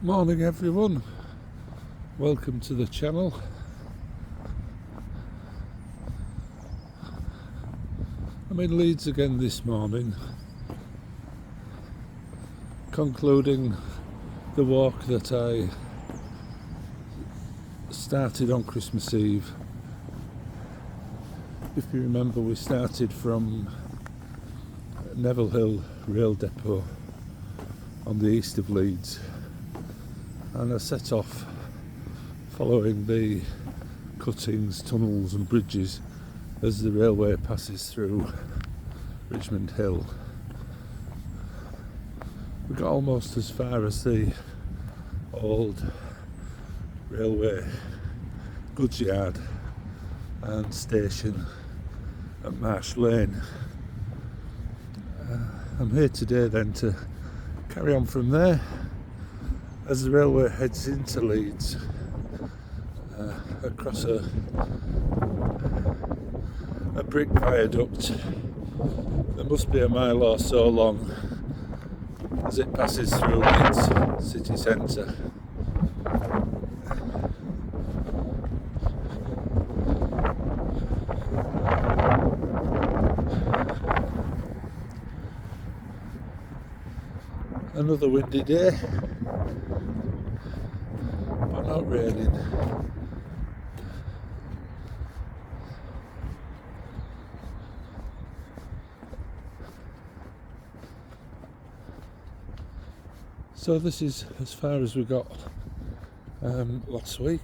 Morning everyone, welcome to the channel. I'm in Leeds again this morning, concluding the walk that I started on Christmas Eve. If you remember, we started from Neville Hill Rail Depot on the east of Leeds, and I set off following the cuttings, tunnels and bridges as the railway passes through Richmond Hill. We got almost as far as the old railway goods yard and station at Marsh Lane. I'm here today then to carry on from there as the railway heads into Leeds, across a brick viaduct that must be a mile or so long as it passes through Leeds city centre. Another windy day, but not raining. So this is as far as we got last week.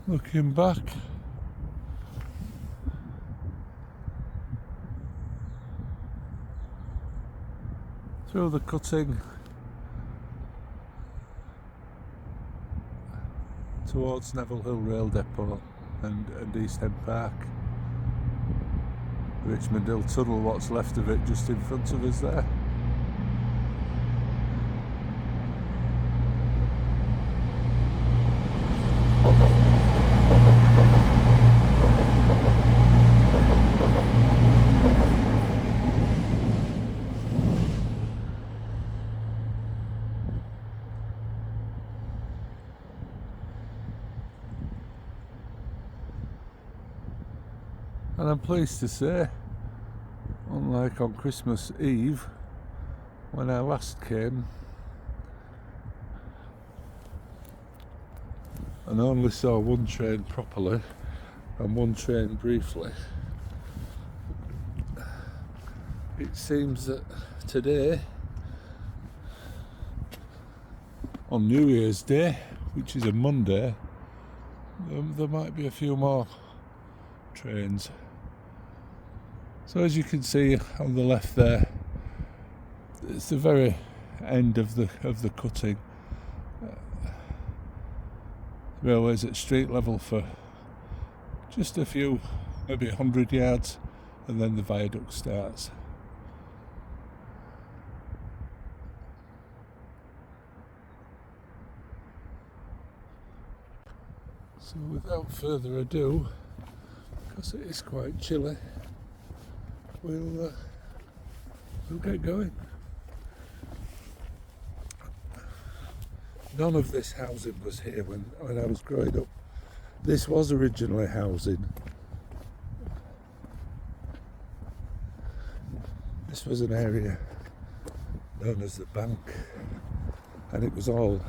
Looking back, through the cutting towards Neville Hill Rail Depot and East End Park, Richmond Hill Tunnel, what's left of it just in front of us there. And I'm pleased to say, unlike on Christmas Eve when I last came and only saw one train properly and one train briefly, it seems that today, on New Year's Day, which is a Monday, there might be a few more trains. So as you can see on the left there, it's the very end of the cutting. The railway's at street level for just a few, maybe 100 yards, and then the viaduct starts. So without further ado, because it is quite chilly, we'll get going. None of this housing was here when I was growing up. This was originally housing. This was an area known as the Bank, and it was all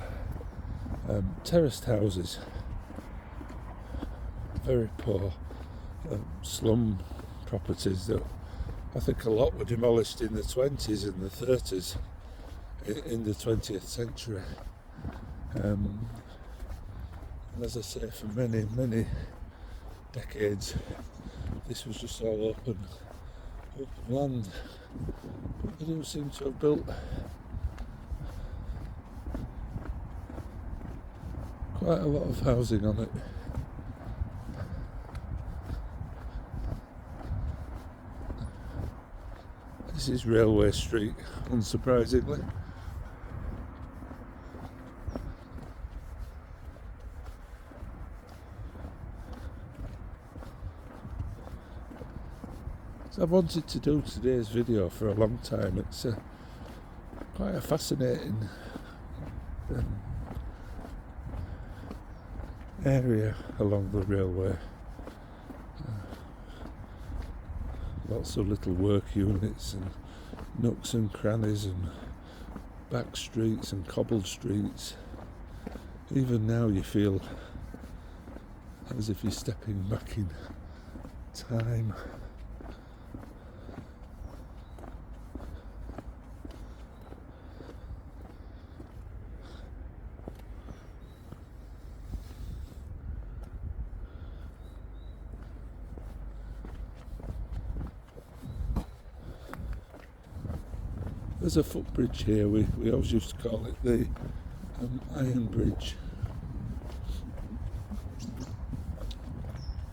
terraced houses, very poor slum properties that I think a lot were demolished in the 20s and the 30s in the 20th century. And as I say, for many decades this was just all open land. But they do seem to have built quite a lot of housing on it. This is Railway Street, unsurprisingly. So I've wanted to do today's video for a long time. It's quite a fascinating area along the railway. Lots of little work units and nooks and crannies and back streets and cobbled streets. Even now you feel as if you're stepping back in time. There's a footbridge here. We always used to call it the Iron Bridge.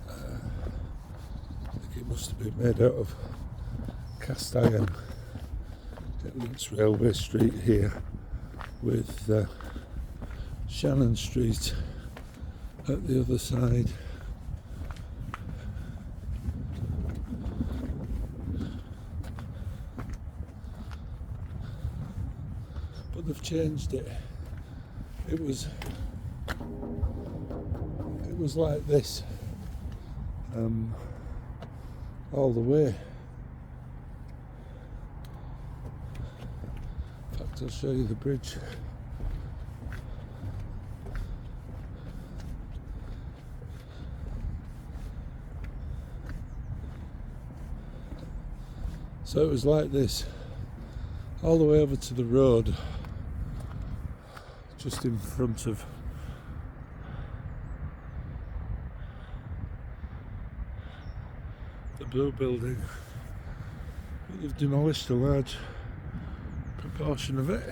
I think it must have been made out of cast iron. It links Railway Street here with Shannon Street at the other side. But they've changed it. It was like this all the way. In fact, I'll show you the bridge. So it was like this all the way over to the road, just in front of the blue building. But they've demolished a large proportion of it.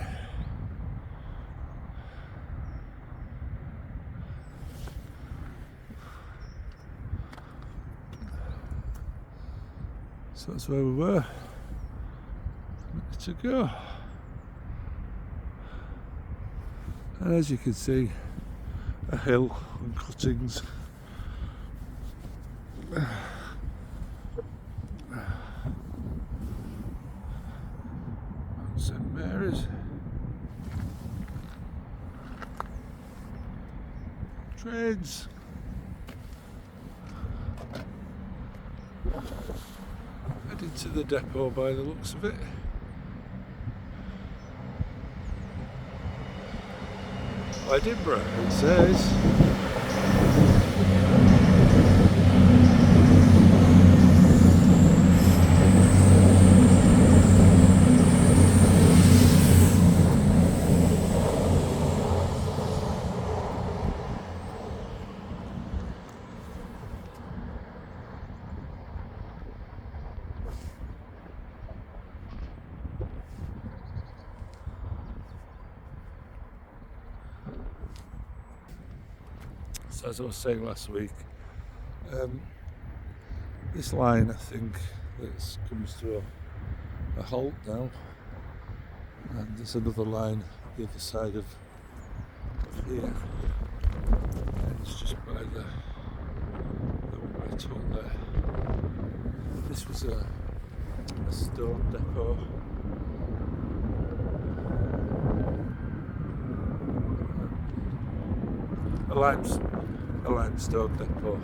So that's where we were a minute ago. And as you can see, a hill and cuttings. And St Mary's. Trains. Headed to the depot by the looks of it. Edinburgh, it says. So as I was saying last week, this line, I think, that comes to a halt now, and there's another line at the other side of here, and it's just by the right on there. This was a stone depot. A limestone depot.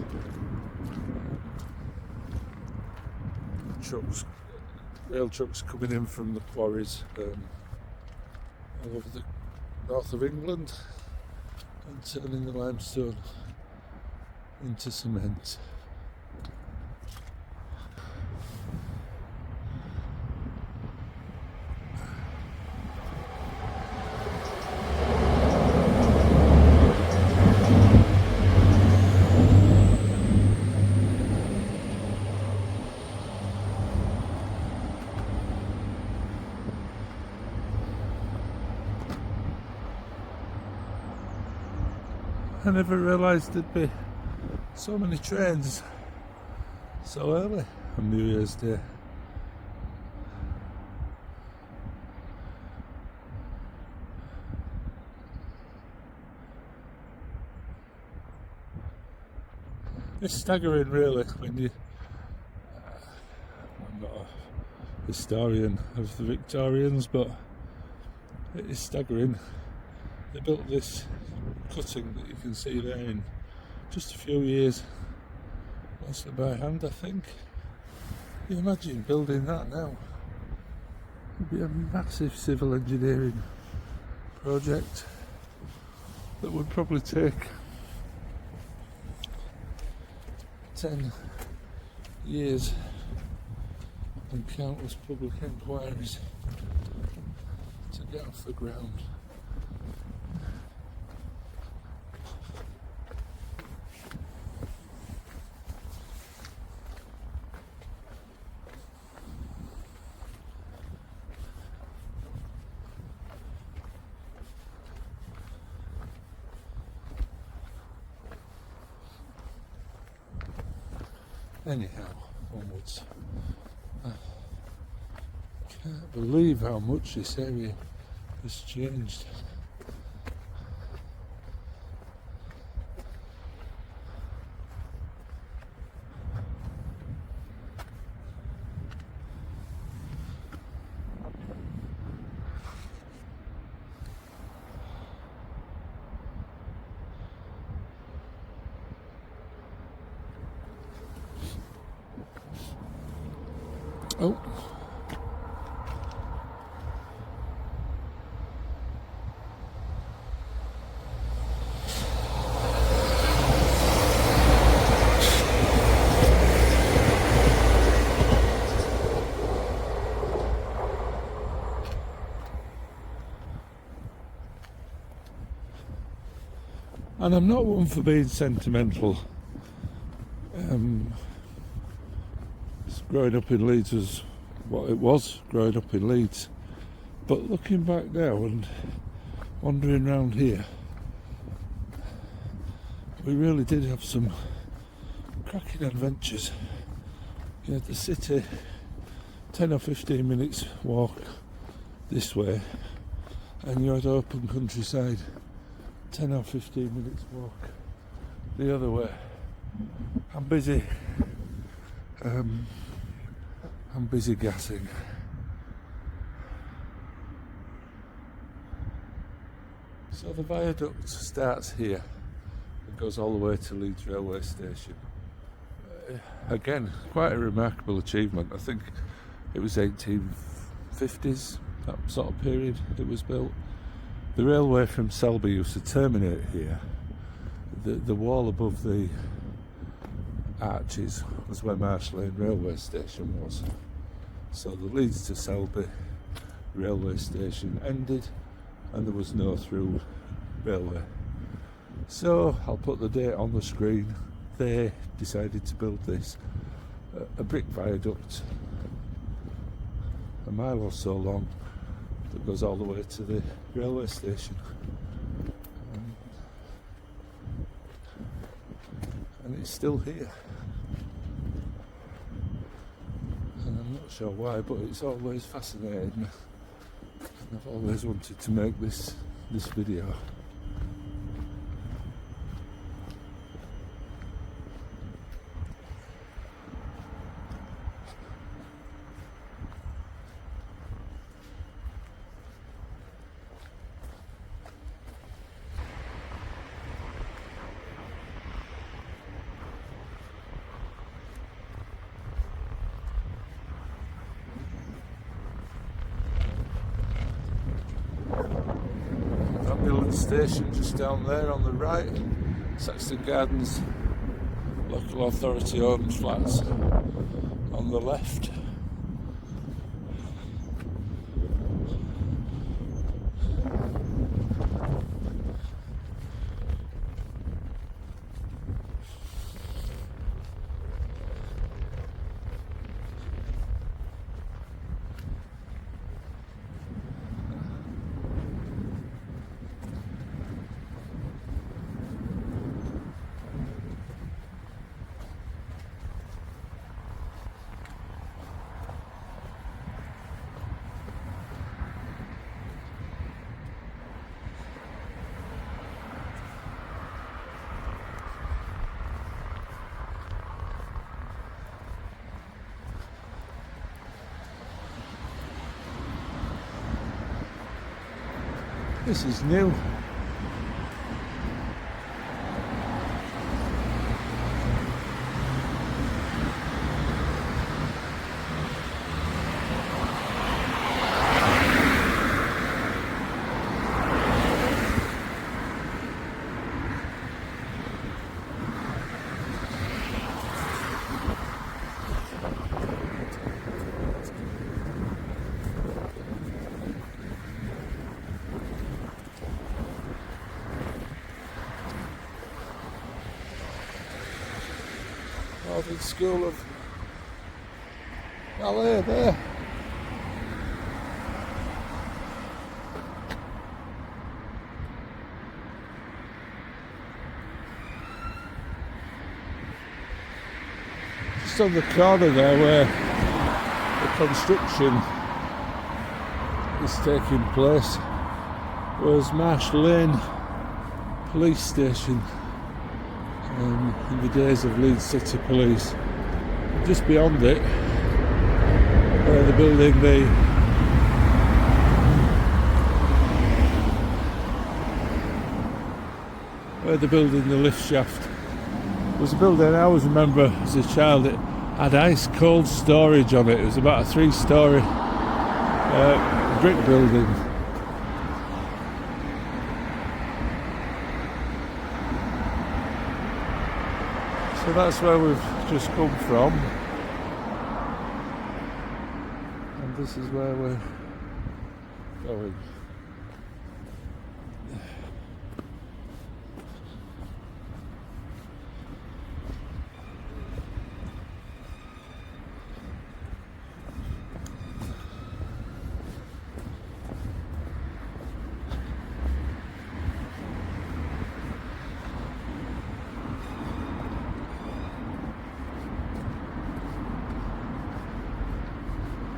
Rail trucks coming in from the quarries all over the north of England and turning the limestone into cement. I never realised there'd be so many trains so early on New Year's Day. It's staggering, really, when you. I'm not a historian of the Victorians, but it is staggering. They built this cutting that you can see there in just a few years, mostly by hand, I think. Can you imagine building that now? It'd be a massive civil engineering project that would probably take 10 years and countless public inquiries to get off the ground. Anyhow, onwards. I can't believe how much this area has changed. Oh. And I'm not one for being sentimental. Growing up in Leeds was what it was, growing up in Leeds. But looking back now and wandering around here, we really did have some cracking adventures. You had the city 10 or 15 minutes walk this way, and you had open countryside 10 or 15 minutes walk the other way. I'm busy gassing. So the viaduct starts here and goes all the way to Leeds railway station. Again, quite a remarkable achievement. I think it was 1850s, that sort of period it was built. The railway from Selby used to terminate here. The wall above the arches was where Marsh Lane railway station was. So the Leeds to Selby railway station ended and there was no through railway. So I'll put the date on the screen. They decided to build this, a brick viaduct, a mile or so long, that goes all the way to the railway station. And it's still here. And I'm not sure why, but it's always fascinated me. And I've always wanted to make this video. Station just down there on the right, Saxton Gardens local authority owned flats on the left. This is new. Northern School of Ballet there. Just on the corner there where the construction is taking place was Marsh Lane police station. In the days of Leeds City Police. Just beyond it, where they're building the lift shaft. There's a building I always remember as a child. It had ice cold storage on it. It was about a 3-story brick building. So that's where we've just come from, and this is where we're going.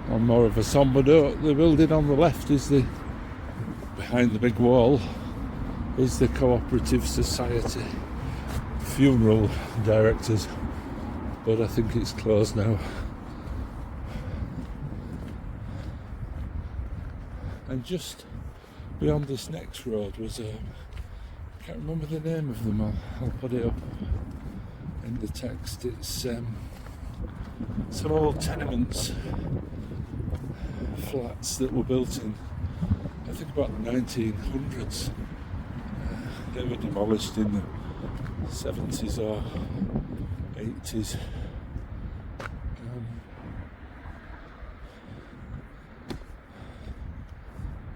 On more of a sombre note, the building on the left is behind the big wall is the Cooperative Society Funeral Directors, but I think it's closed now. And just beyond this next road was I can't remember the name of them. I'll put it up in the text. It's some old tenements, flats that were built in, I think, about the 1900s. They were demolished in the 70s or 80s.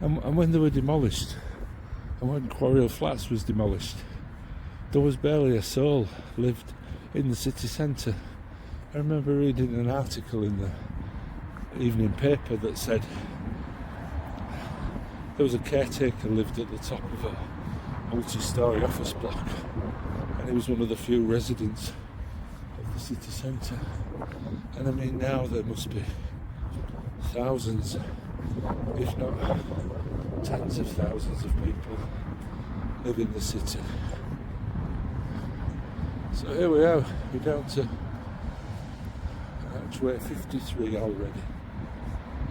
And when they were demolished, and when Quarry Flats was demolished, there was barely a soul lived in the city centre. I remember reading an article in the evening paper that said there was a caretaker lived at the top of a multi-storey office block, and he was one of the few residents of the city centre. And I mean, now there must be thousands, if not tens of thousands of people live in the city. So here we are, we're down to archway 53 already.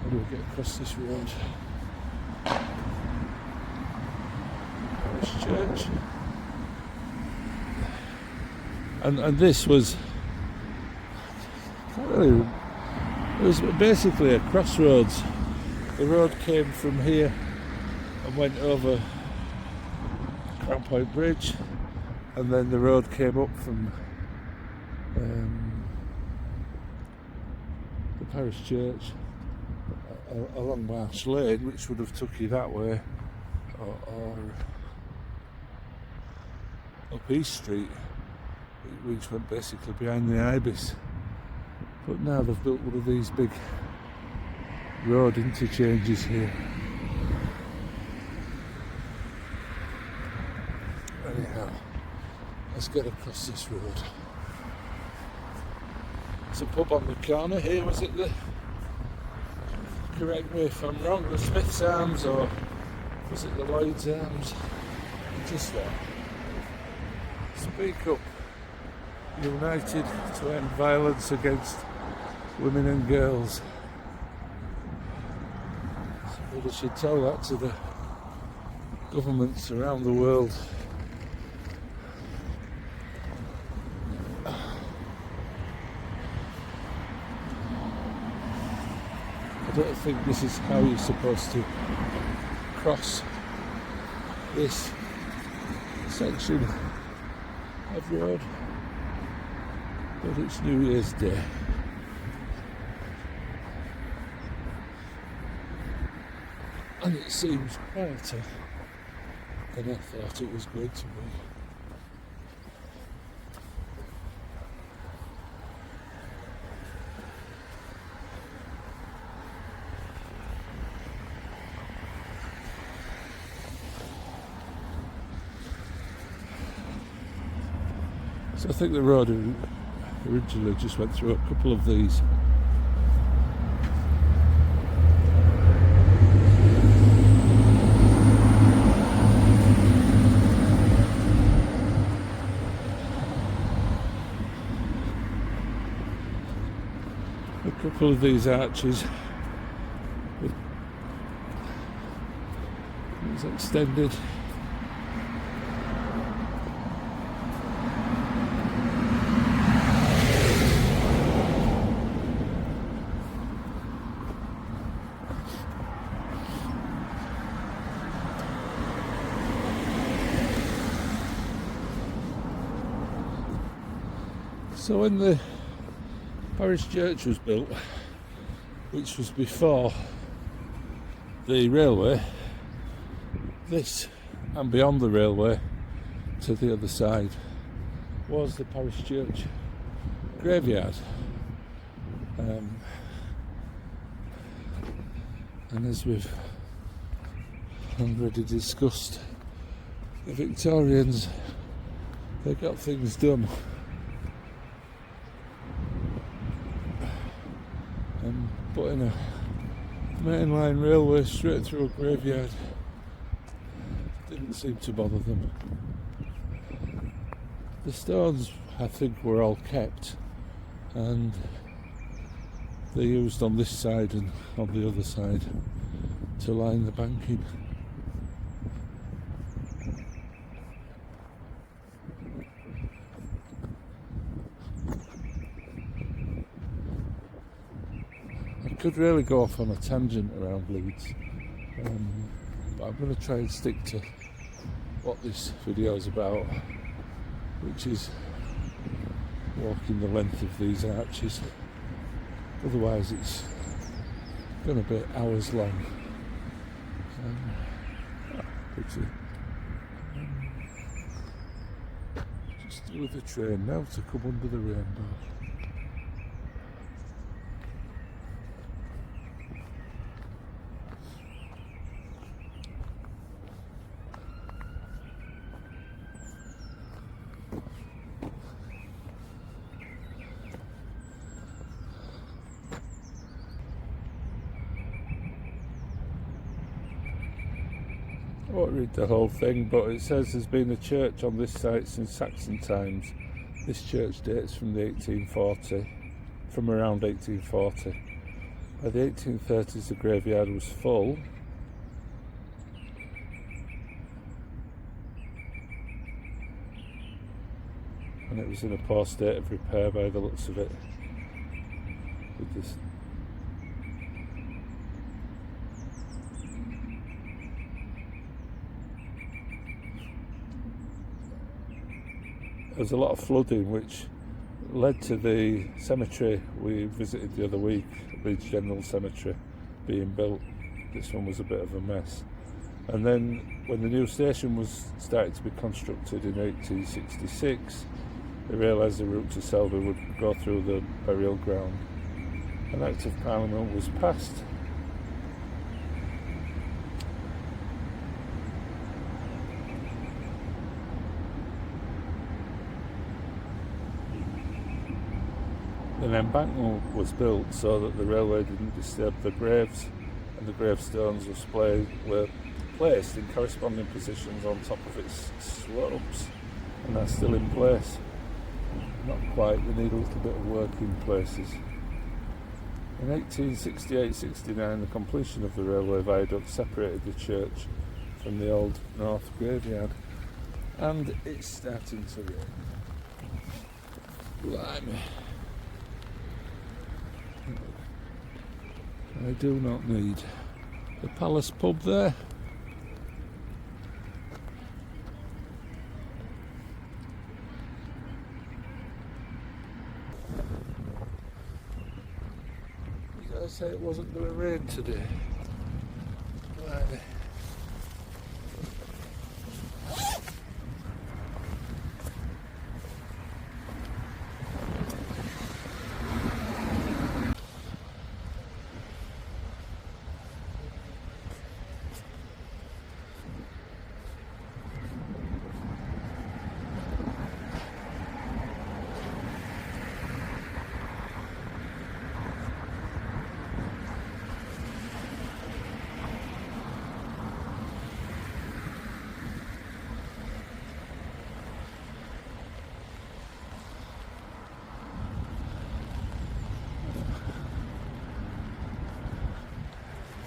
How do we get across this road? Parish Church. And this was, can't really, it was basically a crossroads. The road came from here and went over Crown Point Bridge, and then the road came up from the parish church along Marsh Lane, which would have took you that way, or up East Street, which went basically behind the Ibis. But now they've built one of these big road interchanges here. Anyhow, let's get across this road. It's a pub on the corner here. Was it the, correct me if I'm wrong, the Smith's Arms, or was it the Lloyd's Arms? Just there. Speak up. United to end violence against women and girls. Somebody should tell that to the governments around the world I don't think this is how you're supposed to cross this section of road, but it's New Year's Day. And it seems quieter than I thought it was going to be. So I think the road originally just went through a couple of these. A couple of these arches with it's extended. So when the parish church was built, which was before the railway, this and beyond the railway to the other side was the parish church graveyard. And as we've already discussed, the Victorians, they got things done. And putting a mainline railway straight through a graveyard didn't seem to bother them. The stones, I think, were all kept, and they're used on this side and on the other side to line the banking. Could really go off on a tangent around Leeds, but I'm going to try and stick to what this video is about, which is walking the length of these arches. Otherwise it's going to be hours long. Just with the train now to come under the rainbow. I won't read the whole thing, but it says there's been a church on this site since Saxon times. This church dates from around 1840. By the 1830s the graveyard was full. And it was in a poor state of repair by the looks of it. With this there was a lot of flooding which led to the cemetery we visited the other week, Leeds General Cemetery, being built. This one was a bit of a mess. And then when the new station was starting to be constructed in 1866, they realised the route to Selby would go through the burial ground. An Act of Parliament was passed. An embankment was built so that the railway didn't disturb the graves, and the gravestones were placed in corresponding positions on top of its slopes, and that's still in place. Not quite, they need a little bit of work in places. In 1868-69, the completion of the railway viaduct separated the church from the old North graveyard, and it's starting to rain. Blimey. I do not need the Palace pub there. Did I say it wasn't going to rain today? Blimey.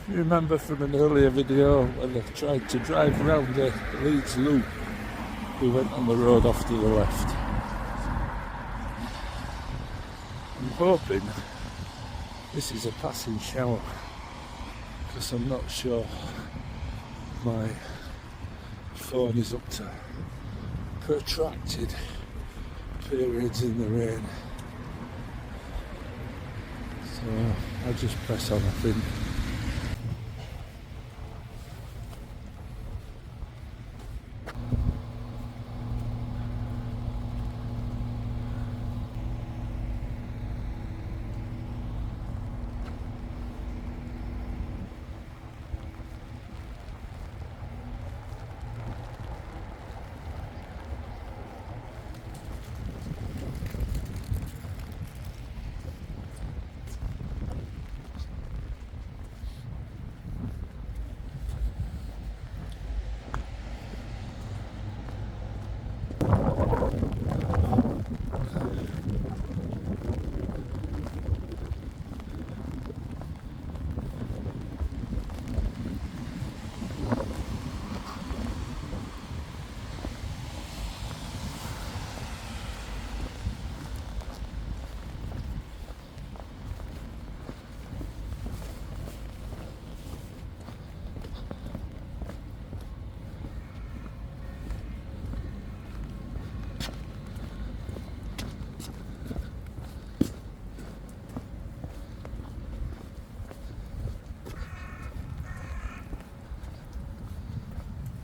You remember from an earlier video when I tried to drive around the Leeds Loop, we went on the road off to the left. I'm hoping this is a passing shower, because I'm not sure my phone is up to protracted periods in the rain. So I'll just press on, I think.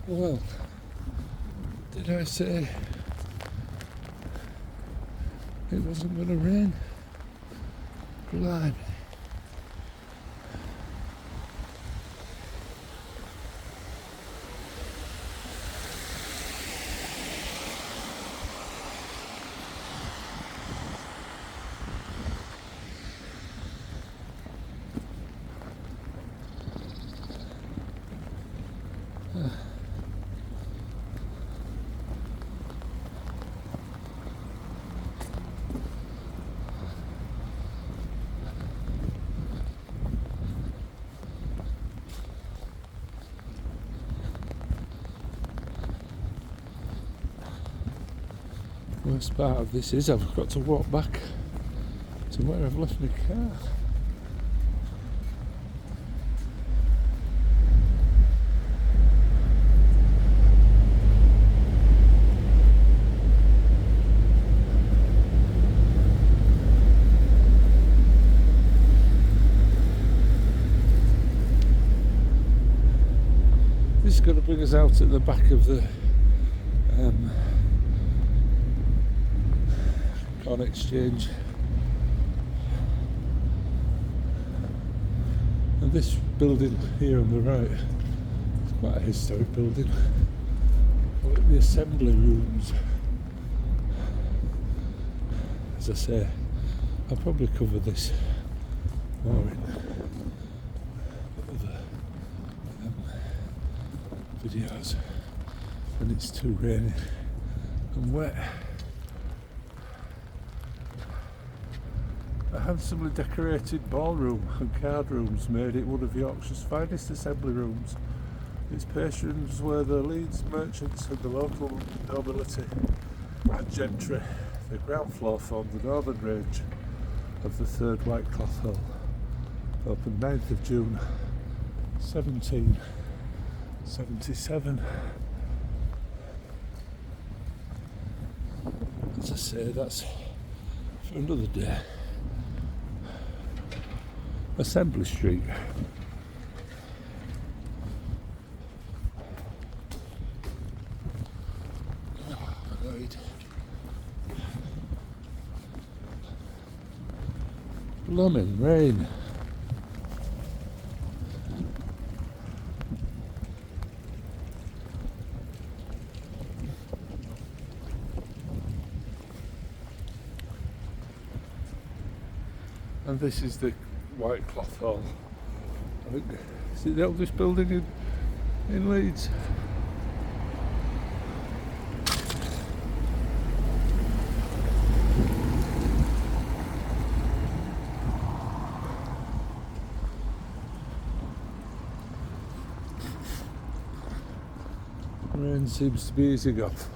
Well, did I say it wasn't going to rain? Blimey. Worst part of this is I've got to walk back to where I've left my car. This is going to bring us out at the back of the Corn Exchange, and this building here on the right is quite a historic building. The assembly rooms, as I say, I'll probably cover this more in other videos when it's too rainy and wet. A handsomely decorated ballroom and card rooms made it one of Yorkshire's finest assembly rooms. Its patrons were the Leeds merchants and the local nobility and gentry. The ground floor formed the northern range of the third White Cloth Hall. Opened 9th of June 1777. As I say, that's for another day. Assembly Street. Blooming rain. And this is the White Cloth Hall. I think, is it the oldest building in Leeds? Rain seems to be easing off.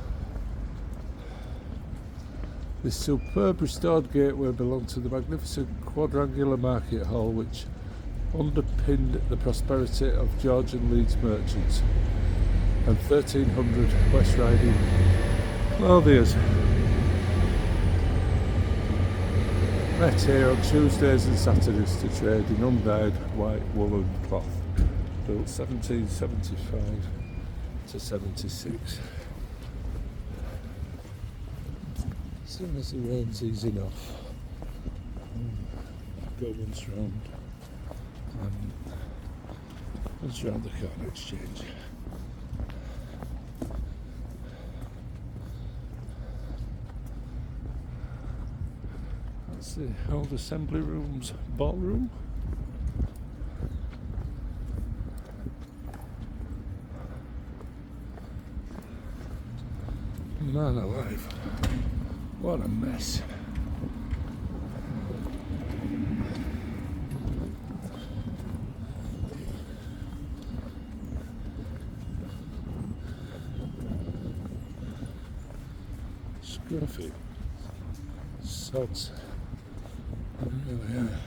This superb restored gateway belonged to the magnificent quadrangular market hall which underpinned the prosperity of Georgian Leeds merchants and 1300 West Riding clothiers. Met here on Tuesdays and Saturdays to trade in undyed white woolen cloth, built 1775 to 76. As soon as the rain's easing off, go once round the Corn Exchange. That's the old assembly rooms ballroom. Man alive, what a mess. Scruffy sods. Really are.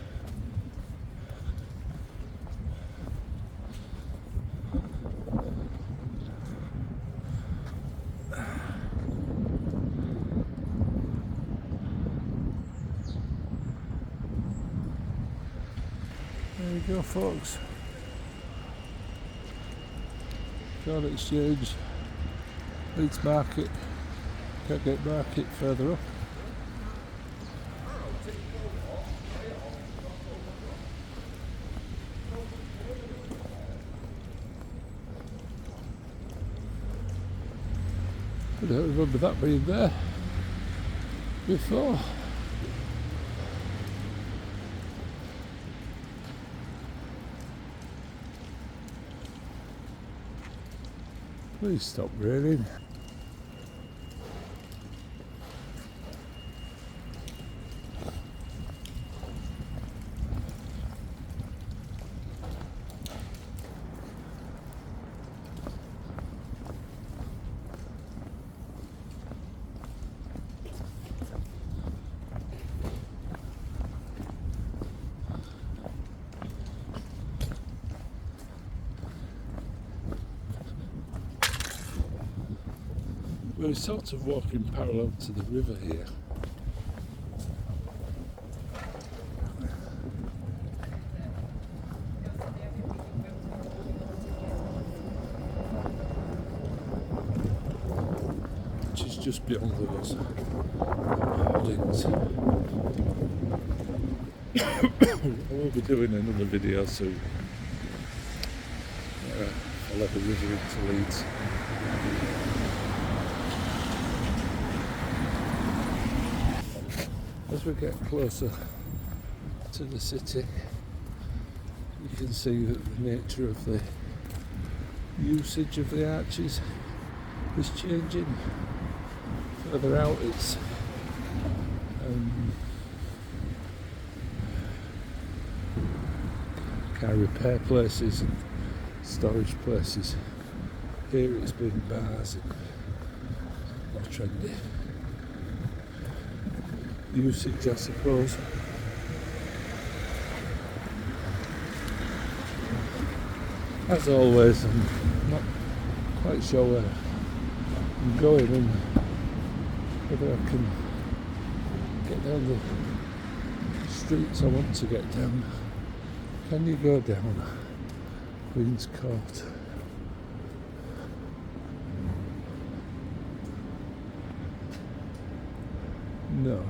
There you go, folks. Corn Exchange, Leeds Market. Can't get market further up. I don't remember that being there before. Please stop raining. We're sort of walking parallel to the river here. Which is just beyond those hoardings. I will be doing another video soon. Follow the river into Leeds. As we get closer to the city, you can see that the nature of the usage of the arches is changing. Further out, it's car repair places and storage places. Here it's been bars, more trendy. Usage, I suppose. As always, I'm not quite sure where I'm going and whether I can get down the streets I want to get down. Can you go down Queen's Court? No.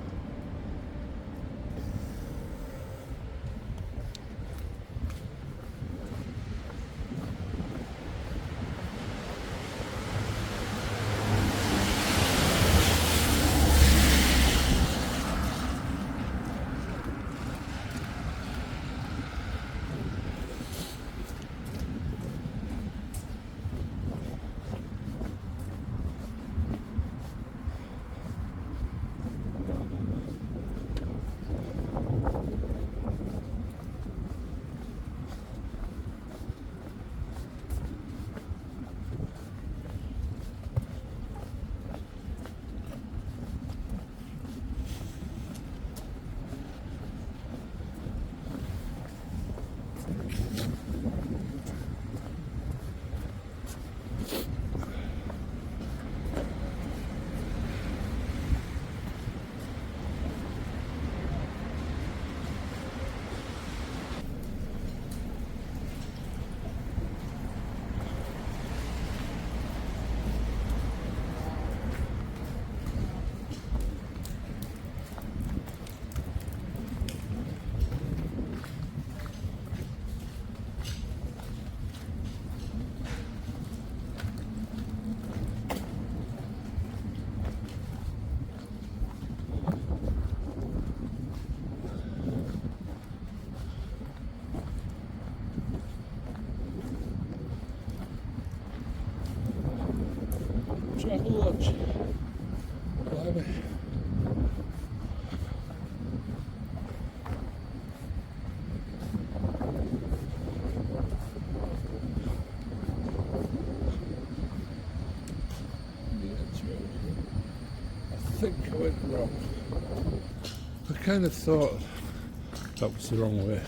Travel Lodge. Blimey. I think I went wrong. I kind of thought that was the wrong way.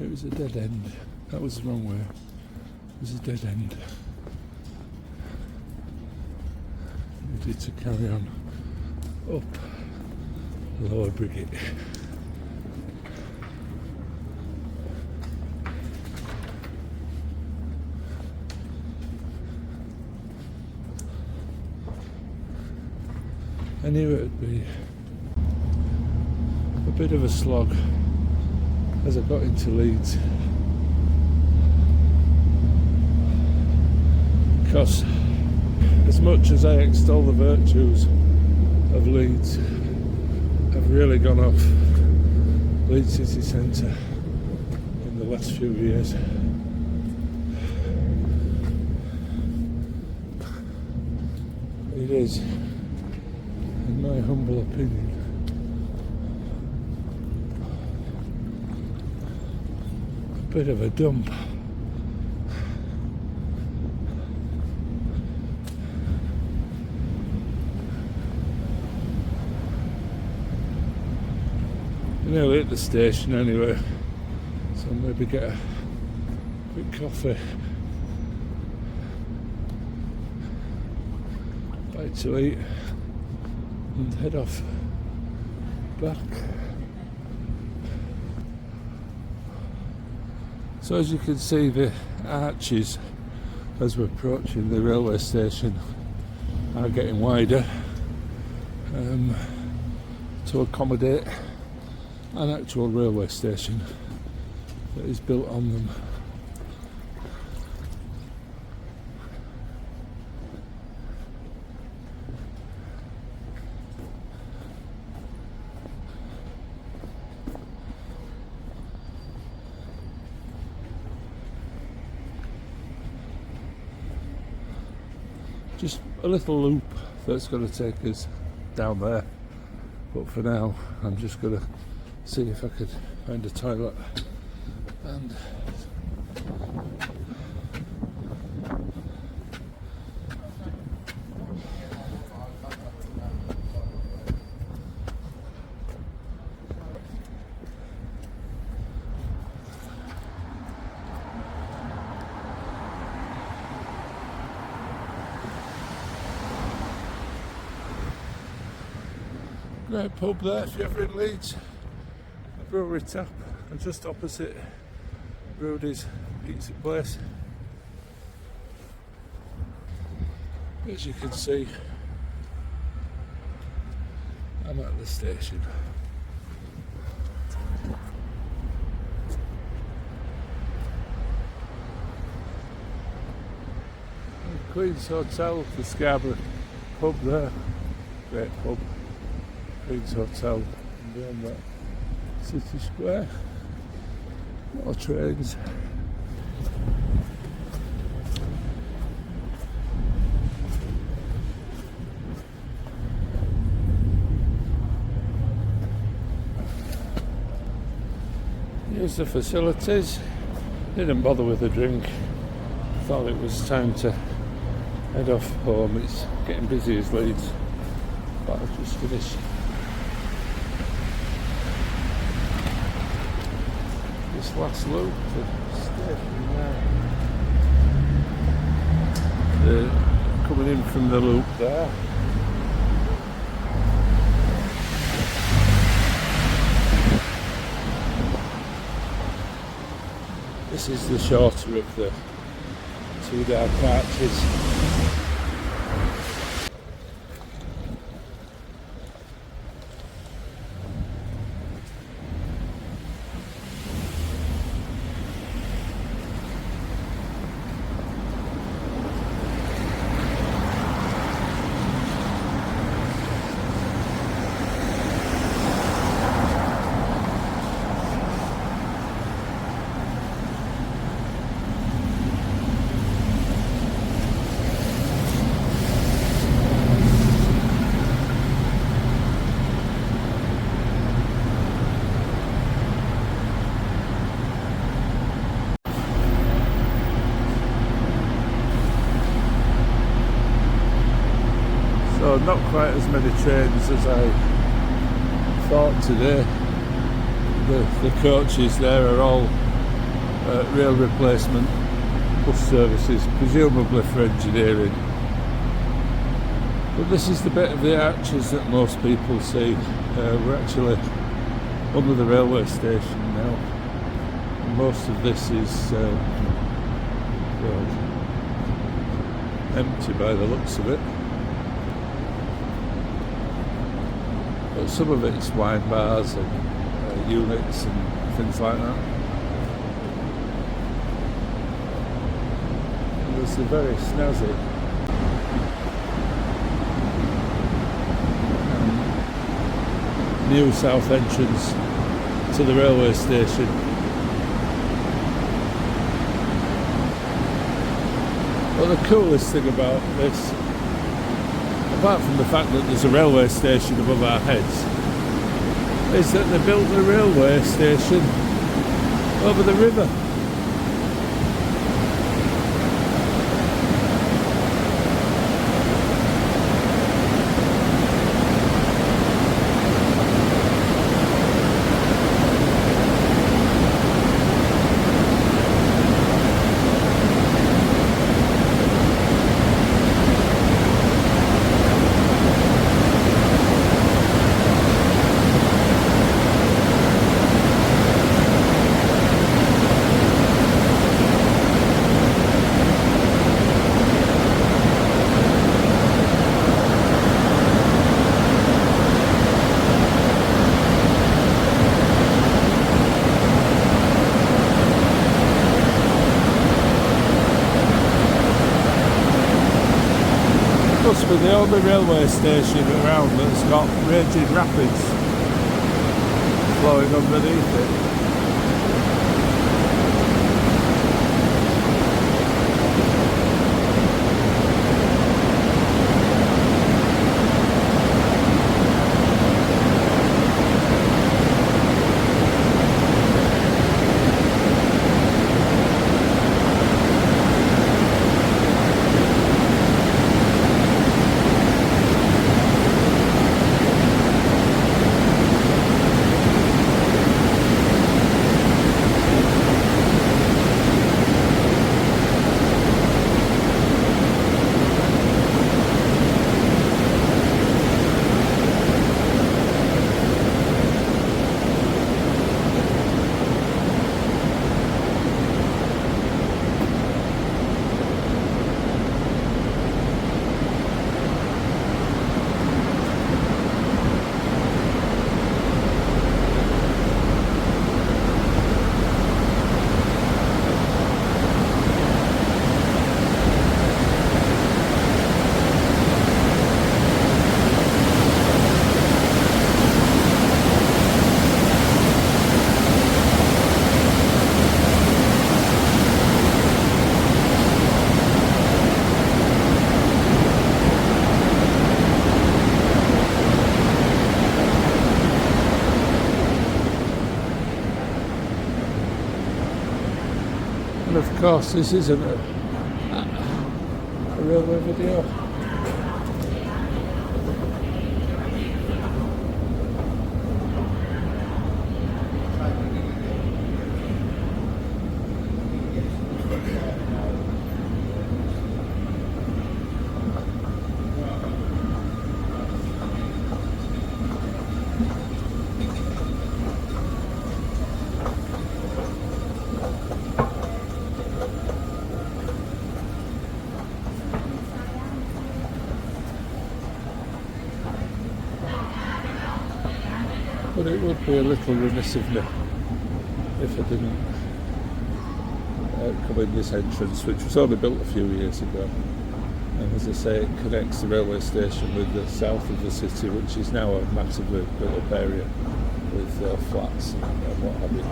It was a dead end. That was the wrong way. It was a dead end. Needed to carry on up Lower Briggate. I knew it would be a bit of a slog as I got into Leeds, because as much as I extol the virtues of Leeds, I've really gone off Leeds city centre in the last few years. It is, in my humble opinion, a bit of a dump. Nearly at the station anyway, so maybe get a quick coffee, bite to eat, and head off back. So as you can see, the arches as we're approaching the railway station are getting wider to accommodate an actual railway station that is built on them. Just a little loop that's going to take us down there, but for now I'm just going to see if I could find a toilet and Great pub there if you're ever in Leeds. Brewery Tap, and just opposite Rudy's Pizza Place. As you can see, I'm at the station. Queen's Hotel, the Scarborough pub there. Great pub. Queen's Hotel, and beyond that, City Square. More trains. Here's the facilities. Didn't bother with a drink. Thought it was time to head off home. It's getting busy as Leeds. But I've just finished this last loop, the station there. Coming in from the loop there. This is the shorter of the two dark arches. So not quite as many trains as I thought today. The coaches there are all rail replacement bus services, presumably for engineering. But this is the bit of the arches that most people see. We're actually under the railway station now. Most of this is well, empty by the looks of it. But some of it's wine bars and units and things like that. And there's a very snazzy new south entrance to the railway station. But the coolest thing about this, apart from the fact that there's a railway station above our heads, is that they built the railway station over the river. With the only railway station around that's got raging rapids flowing underneath it. of course this isn't a railway video. But it would be a little remiss of me if I didn't come in this entrance, which was only built a few years ago. And as I say, it connects the railway station with the south of the city, which is now a massively built up area with flats and what have you.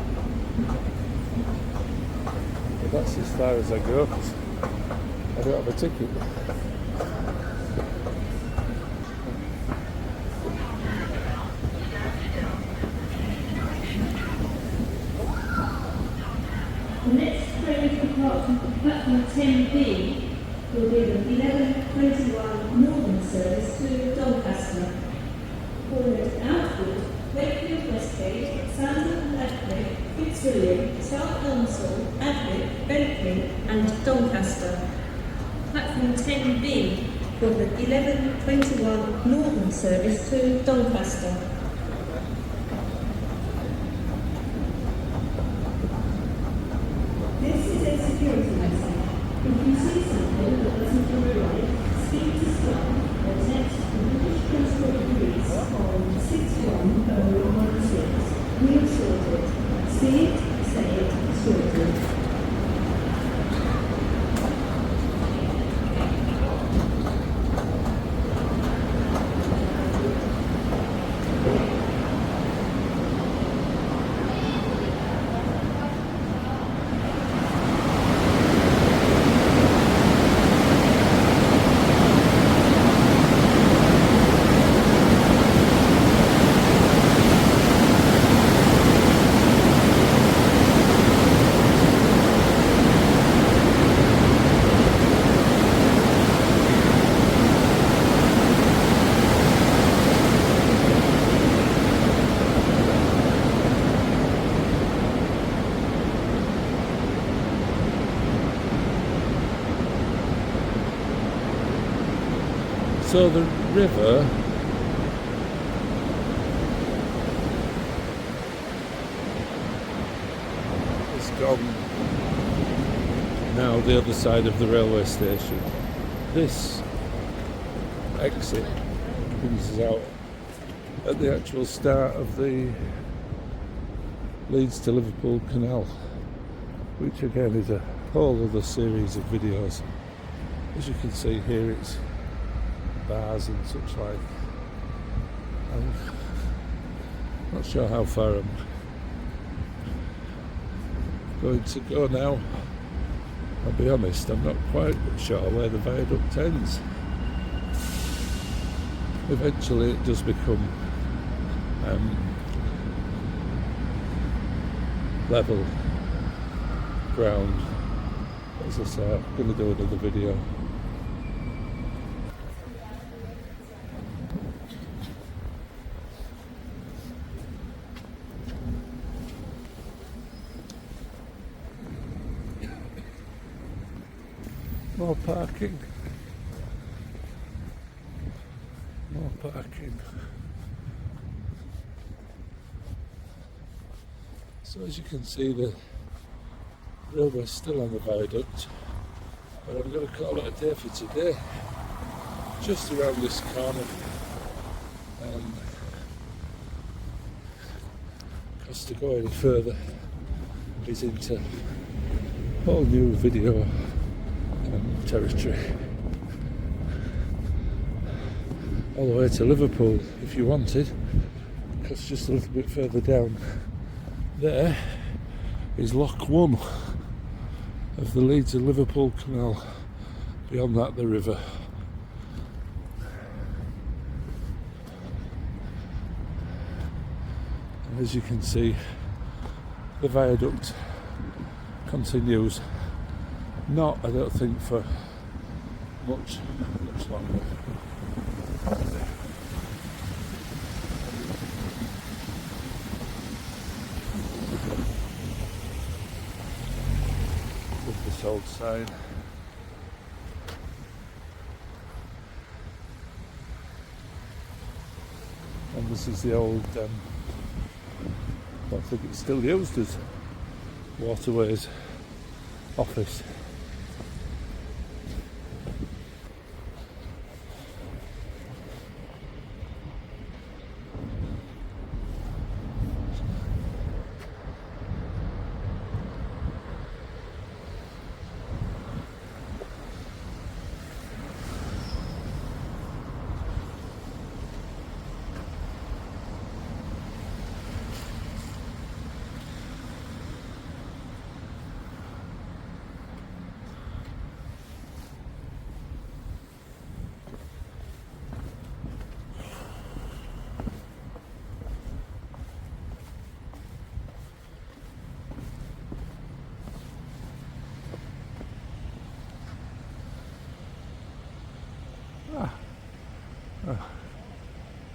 But that's as far as I go because I don't have a ticket. The next train to depart from platform 10B will be the 11:21 Northern service to Doncaster. Forward outward, Wakefield Westgate, Sandon, Ladcliffe, Fitzwilliam, South Elmsall, Adwick, Bentley and Doncaster. Platform 10B for the 11:21 Northern service to Doncaster. This is a security message. If you see something that doesn't look right, speak to staff or text the British Transport Police on 61016. We'll sort it. See it, say it, sort it. So the river has gone now the other side of the railway station. This exit brings us out at the actual start of the Leeds to Liverpool Canal, which again is a whole other series of videos. As you can see here, it's bars and such like. I'm not sure how far I'm going to go now. I'll be honest, I'm not quite sure where the viaduct ends. Eventually it does become level ground. As I say, I'm going to do another video. More parking. More parking. So as you can see, the railway's still on the viaduct, but I'm going to call it a day for today. Just around this corner. Because to go any further is into whole new video territory. All the way to Liverpool if you wanted, because just a little bit further down there is Lock 1 of the Leeds and Liverpool Canal. Beyond that, the river. And as you can see, the viaduct continues not, I don't think, for much longer. With this old sign. And this is the old, I think it's still used as Waterways office.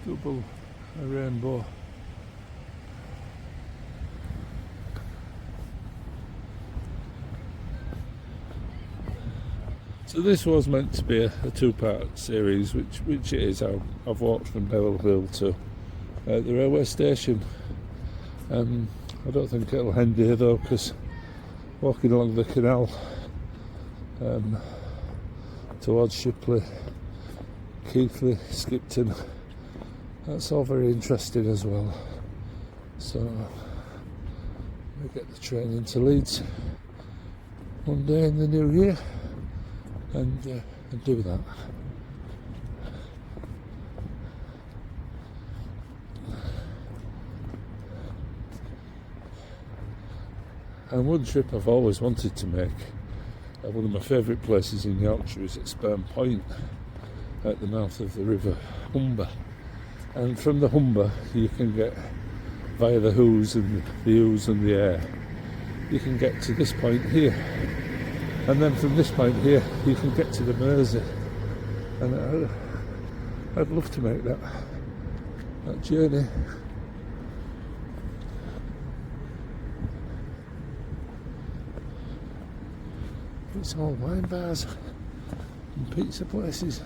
Double a rainbow. So this was meant to be a two-part series, which it is. I've walked from Neville Hill to the railway station. I don't think it'll end here though, because walking along the canal towards Shipley, Keighley, Skipton, that's all very interesting as well. So we get the train into Leeds one day in the new year and do that. And one trip I've always wanted to make, one of my favourite places in Yorkshire is at Sperm Point, at the mouth of the River Humber. And from the Humber you can get, via the Ouse and the Aire, you can get to this point here. And then from this point here you can get to the Mersey. And I'd love to make that journey. It's all wine bars and pizza places.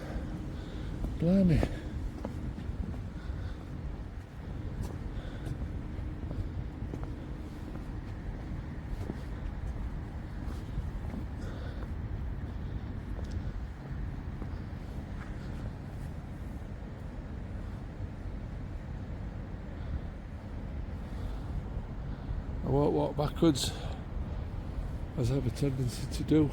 Blimey. I won't walk backwards, as I have a tendency to do.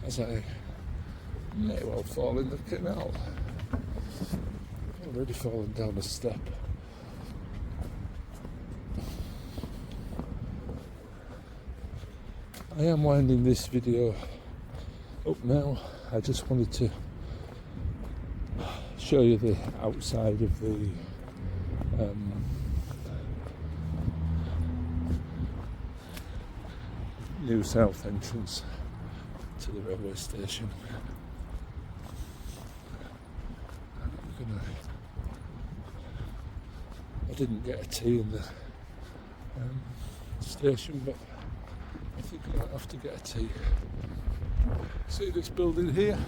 As I may well fall in the canal. I've already fallen down a step. I am winding this video up now. I just wanted to show you the outside of the new south entrance to the railway station. I didn't get a tea in the station, but I think I might have to get a tea. See this building here?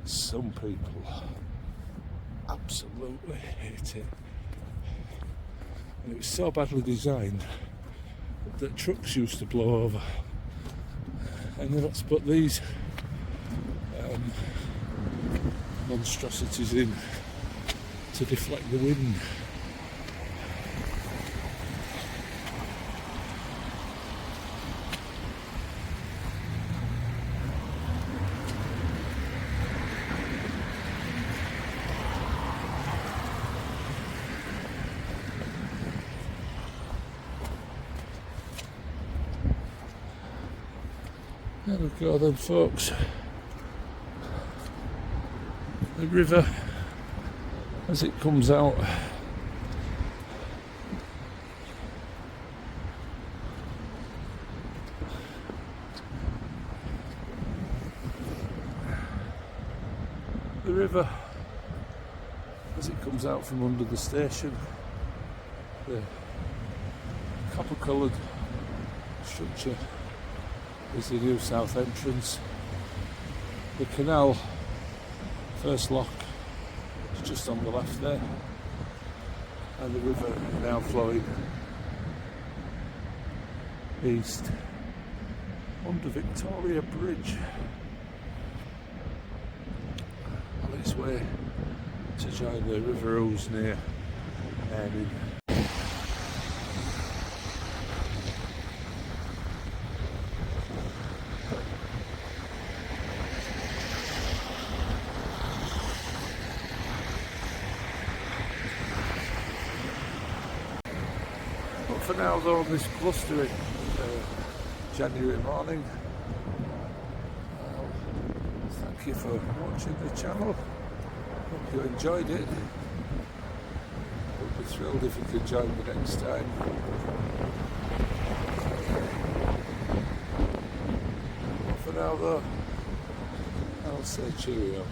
Some people absolutely hate it. And it was so badly designed that trucks used to blow over. And then let's put these monstrosities in to deflect the wind. There we go then, folks. the river as it comes out. The river as it comes out from under the station, the copper coloured structure is the new south entrance. The canal, first lock, is just on the left there, and the river now flowing east under Victoria Bridge on its way to join the River Aire near Aire. But for now though, on this blustering January morning, thank you for watching the channel. Hope you enjoyed it. Would be thrilled if you could join me next time. But for now though, I'll say cheerio.